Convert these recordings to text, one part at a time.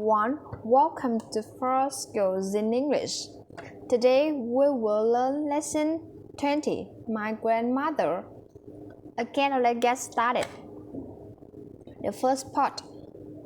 everyone, welcome to First Skills in English. Today we will learn lesson 20, My Grandmother. Okay, now let's get started. The first part,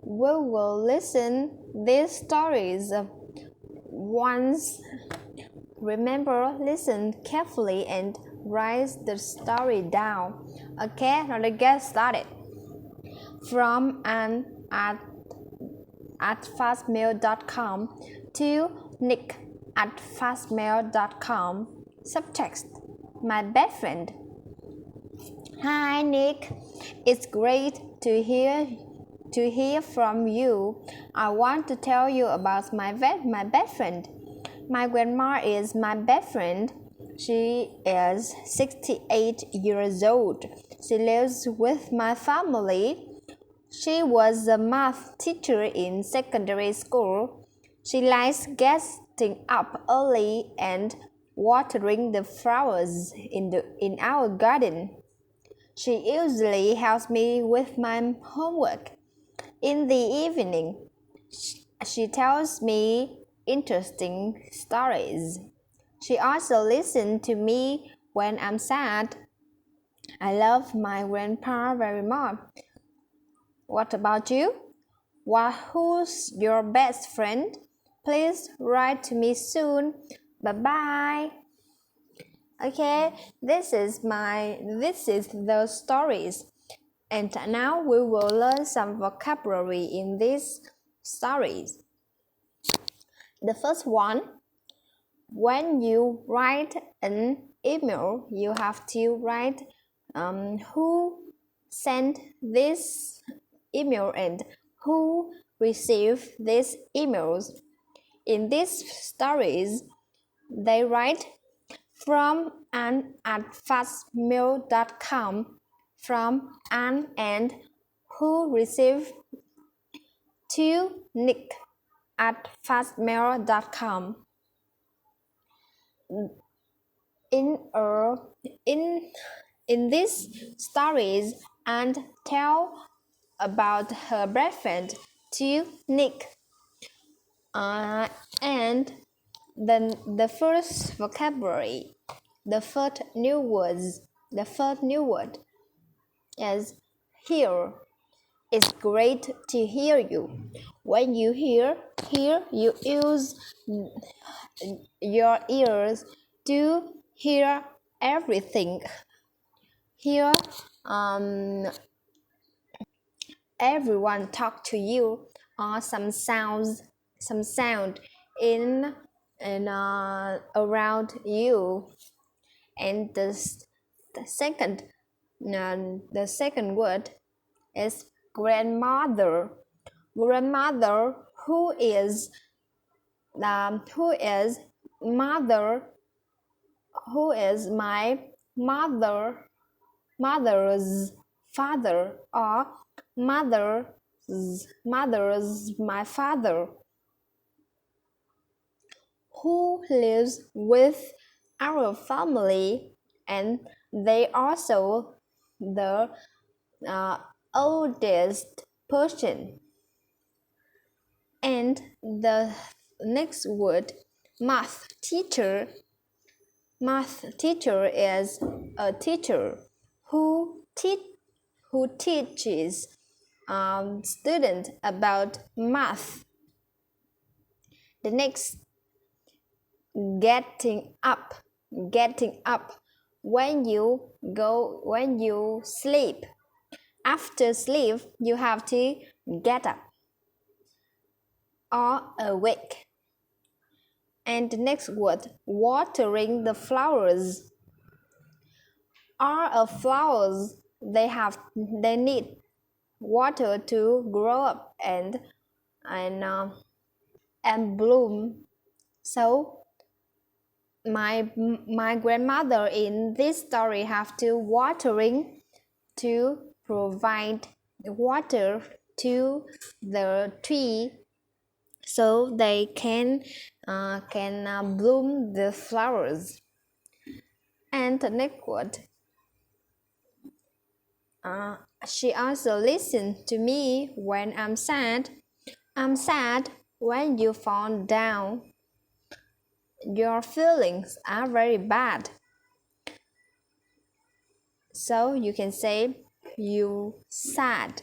we will listen these stories once. Remember, listen carefully and write the story down. Okay, now let's get started. From Anne at fastmail.com to Nick at fastmail.com. Subtext: My best friend. Hi Nick, it's great to hear from you. I want to tell you about my best friend. My grandma is my best friend. She is 68 years old. She lives with my family. She was a math teacher in secondary school. She likes getting up early and watering the flowers in our garden. She usually helps me with my homework. In the evening, she tells me interesting stories. She also listens to me when I'm sad. I love my grandpa very much. What about you? Who's your best friend? Please write to me soon. Bye-bye. Okay, this is the stories. And now we will learn some vocabulary in these stories. The first one, when you write an email, you have to write who sent this email and who received these emails. In these stories, they write from Anne at fastmail.com, from Anne and who received to Nick at fastmail.com. In these stories, Anne tell about her boyfriend to Nick. And then the first vocabulary, the first new word is hear. It's great to hear you. When you hear, you use your ears to hear everything. Here, everyone talk to you, or some sound in and around you. And the second word is grandmother. Grandmother, who is my mother's father, or mother's my father, who lives with our family, and they also the oldest person. And the next word, math teacher. Math teacher is a teacher who teaches students about math. The next, getting up. When you sleep. After sleep, you have to get up or awake. And the next word, watering the flowers. All flowers, they need water to grow up and bloom. So my grandmother in this story have to watering to provide water to the tree so they can bloom the flowers. And the next word, she also listens to me when I'm sad. I'm sad when you fall down. Your feelings are very bad. So you can say you sad.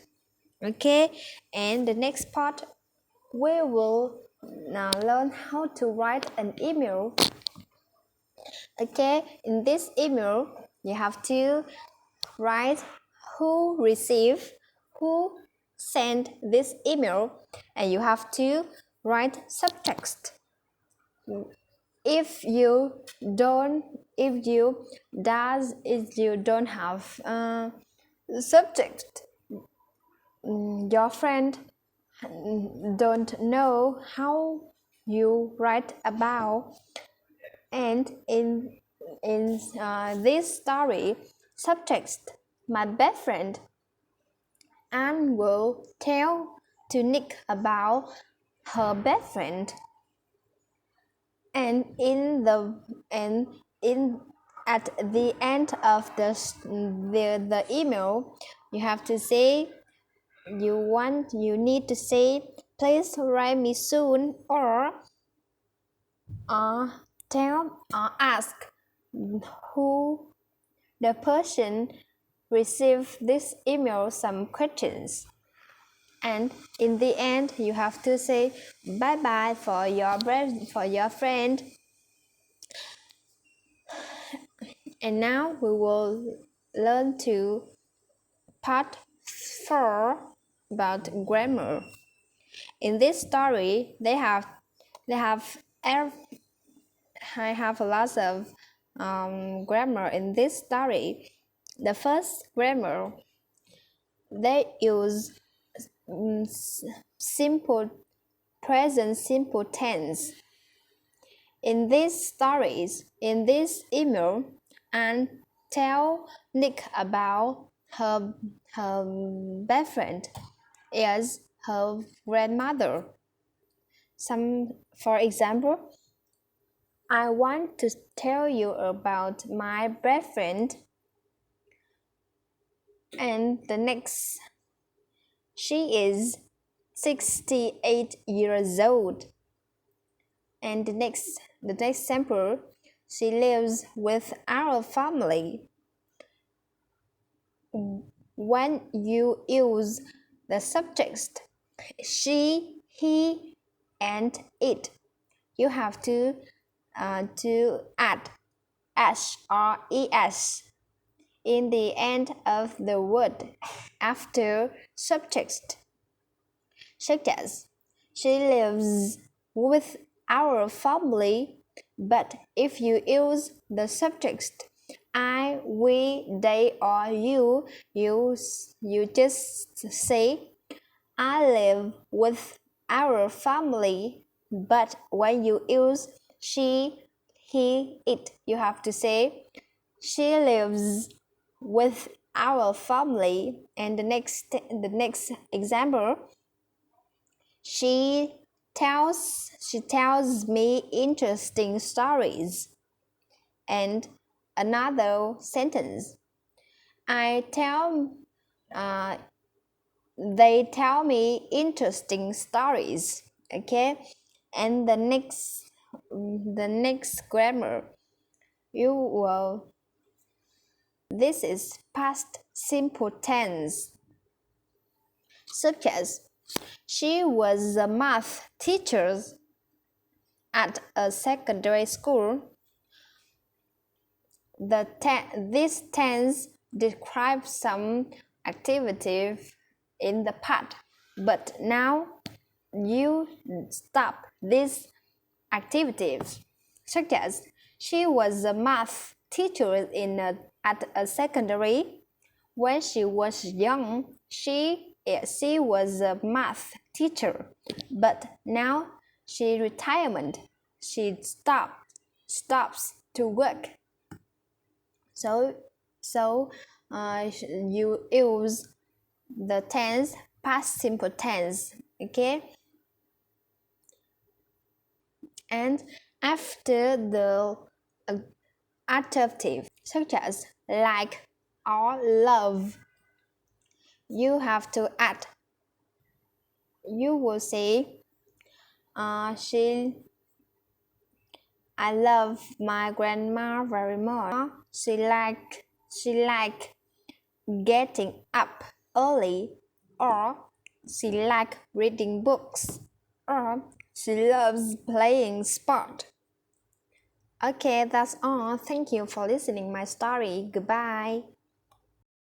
Okay, and the next part we will now learn how to write an email. Okay, in this email you have to write who received, who sent this email, and you have to write subtext. If you don't have subject, your friend don't know how you write about. And in this story subtext, my best friend Anne will tell to Nick about her best friend, and at the end of the email you have to say you need to say please write me soon, or ask who the person received this email some questions. And in the end you have to say bye bye for your friend. And now we will learn to part 4 about grammar. In this story I have lots of grammar in this story. The first grammar, they use simple present simple tense. In these stories, in this email, Anne tell Nick about her best friend is her grandmother. For example, I want to tell you about my best friend. And the next, she is 68 years old. And the next sample, she lives with our family. When you use the subjects she, he, and it, you have to add s or es in the end of the word after subject, such as she lives with our family. But if you use the subjects I, we, they, or you just say I live with our family. But when you use she, he, it, you have to say she lives with our family. And the next example, she tells me interesting stories. And another sentence, they tell me interesting stories. Okay, and the next grammar, this is past simple tense, such as she was a math teacher at a secondary school. This tense describes some activity in the past, but now you stop these activities, such as she was a math teacher at a secondary. When she was young, she was a math teacher, but now she retirement. She stops to work. So you use the tense past simple tense. Okay, and after the adjective such as like or love, you have to add you will say, I love my grandma very much. She like getting up early, or she like reading books, or she loves playing sport. Okay, that's all. Thank you for listening my story. Goodbye.